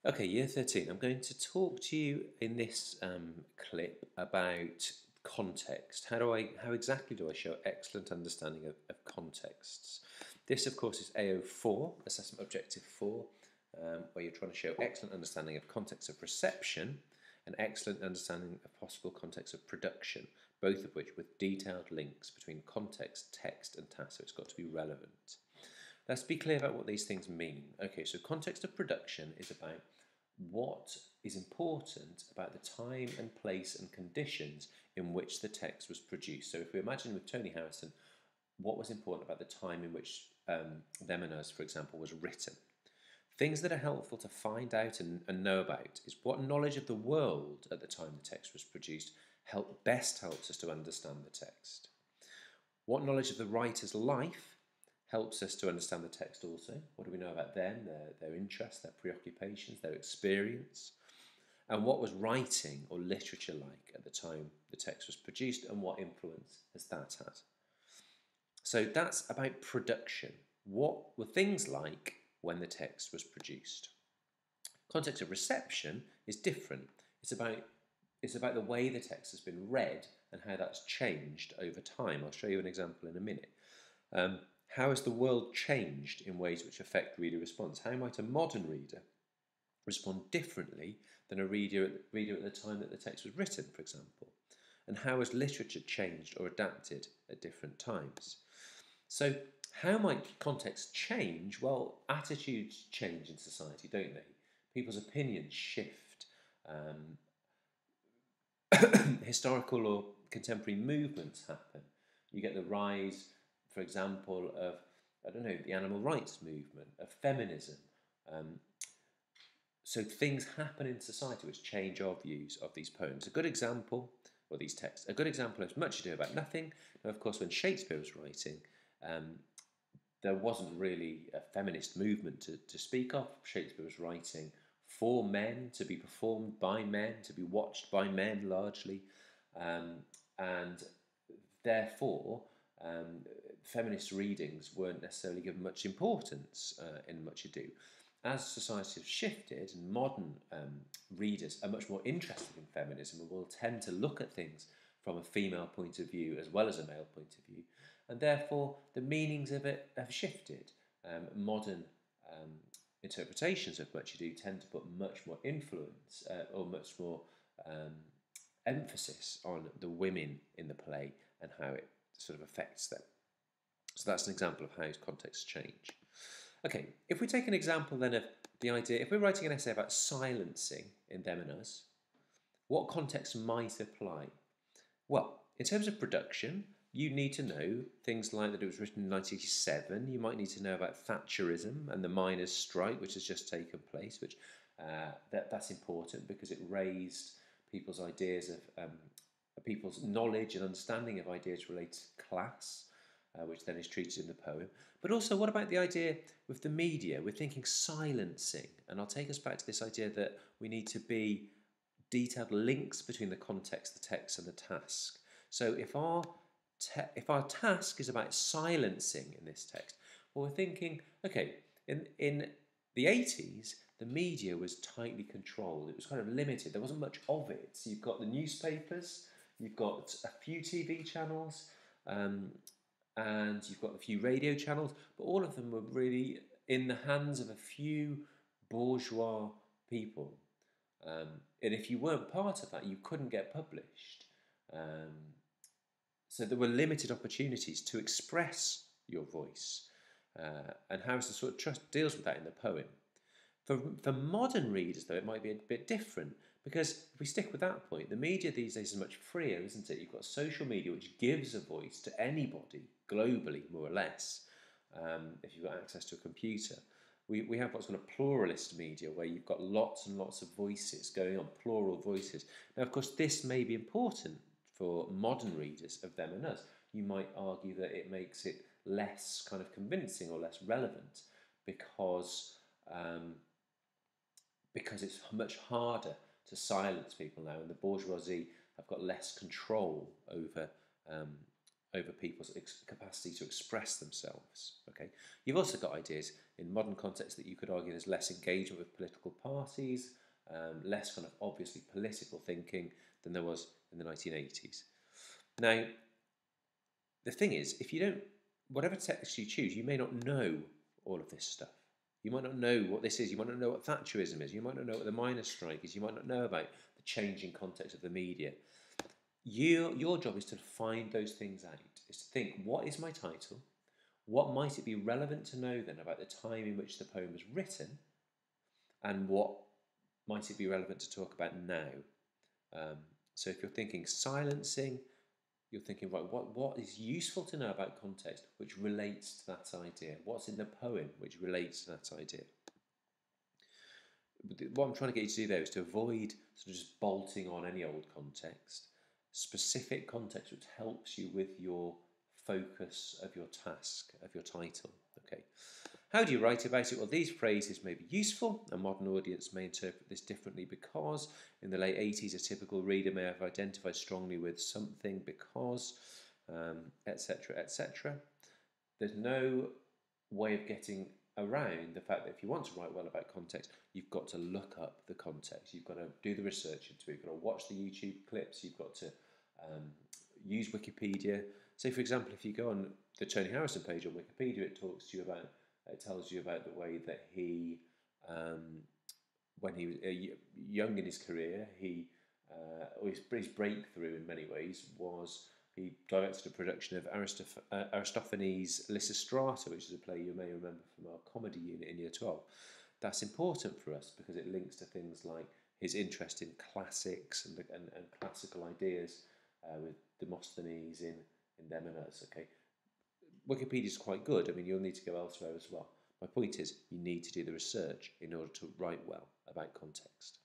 Okay, year 13. I'm going to talk to you in this clip about context. How exactly do I show excellent understanding of contexts? This, of course, is AO4, Assessment Objective 4, where you're trying to show excellent understanding of context of reception and excellent understanding of possible context of production, both of which with detailed links between context, text, and task, so it's got to be relevant. Let's be clear about what these things mean. Okay, so context of production is about what is important about the time and place and conditions in which the text was produced. So if we imagine with Tony Harrison, what was important about the time in which Them and Us, for example, was written. Things that are helpful to find out and know about is what knowledge of the world at the time the text was produced best helps us to understand the text. What knowledge of the writer's life helps us to understand the text also. What do we know about them, their interests, their preoccupations, their experience? And what was writing or literature like at the time the text was produced, and what influence has that had? So that's about production. What were things like when the text was produced? Context of reception is different. It's about the way the text has been read and how that's changed over time. I'll show you an example in a minute. How has the world changed in ways which affect reader response? How might a modern reader respond differently than a reader at the time that the text was written, for example? And how has literature changed or adapted at different times? So how might context change? Well, attitudes change in society, don't they? People's opinions shift. Historical or contemporary movements happen. You get the rise, for example, of, I don't know, the animal rights movement, of feminism. So things happen in society which change our views of these poems. A good example, or these texts, a good example is Much Ado About Nothing. Now, of course, when Shakespeare was writing, there wasn't really a feminist movement to speak of. Shakespeare was writing for men, to be performed by men, to be watched by men largely, and therefore feminist readings weren't necessarily given much importance in Much Ado. As society has shifted and modern readers are much more interested in feminism and will tend to look at things from a female point of view as well as a male point of view, and therefore the meanings of it have shifted. Modern interpretations of Much Ado tend to put much more influence or much more emphasis on the women in the play and how it sort of affects them. So that's an example of how contexts change. Okay, if we take an example then of the idea, if we're writing an essay about silencing in Them and Us, what context might apply? Well, in terms of production, you need to know things like that it was written in 1987. You might need to know about Thatcherism and the miners' strike, which has just taken place, which that's important because it raised people's ideas of people's knowledge and understanding of ideas related to class, which then is treated in the poem. But also, what about the idea with the media? We're thinking silencing, and I'll take us back to this idea that we need to be detailed links between the context, the text, and the task. So if our task is about silencing in this text, well, we're thinking, okay, in the 80s, the media was tightly controlled. It was kind of limited. There wasn't much of it. So you've got the newspapers, you've got a few TV channels, and you've got a few radio channels, but all of them were really in the hands of a few bourgeois people. And if you weren't part of that, you couldn't get published. So there were limited opportunities to express your voice. And Harrison sort of deals with that in the poem. For modern readers, though, it might be a bit different, because if we stick with that point, the media these days is much freer, isn't it? You've got social media, which gives a voice to anybody, globally, more or less, if you've got access to a computer. We have what's called a pluralist media, where you've got lots and lots of voices going on, plural voices. Now, of course, this may be important for modern readers of Them and Us. You might argue that it makes it less kind of convincing or less relevant because it's much harder to silence people now, and the bourgeoisie have got less control over over people's capacity to express themselves. Okay, you've also got ideas in modern context that you could argue there's less engagement with political parties, less kind of obviously political thinking than there was in the 1980s. Now, the thing is, if you don't, whatever text you choose, you may not know all of this stuff. You might not know what this is. You might not know what Thatcherism is. You might not know what the miners' strike is. You might not know about the changing context of the media. Your job is to find those things out, is to think, what is my title? What might it be relevant to know then about the time in which the poem was written? And what might it be relevant to talk about now? So if you're thinking silencing, you're thinking, right, what is useful to know about context which relates to that idea? What's in the poem which relates to that idea? What I'm trying to get you to do there is to avoid sort of just bolting on any old context, specific context which helps you with your focus of your task, of your title. Okay. How do you write about it? Well, these phrases may be useful. A modern audience may interpret this differently because in the late 80s, a typical reader may have identified strongly with something because, etc., etc. There's no way of getting around the fact that if you want to write well about context, you've got to look up the context. You've got to do the research into it. You've got to watch the YouTube clips. You've got to use Wikipedia. So, for example, if you go on the Tony Harrison page on Wikipedia, it talks to you about, it tells you about the way that he, when he was young in his career, his breakthrough in many ways was he directed a production of Aristophanes' Lysistrata, which is a play you may remember from our comedy unit in Year 12. That's important for us because it links to things like his interest in classics and classical ideas with Demosthenes in Them and Us. Okay, Wikipedia is quite good. I mean, you'll need to go elsewhere as well. My point is, you need to do the research in order to write well about context.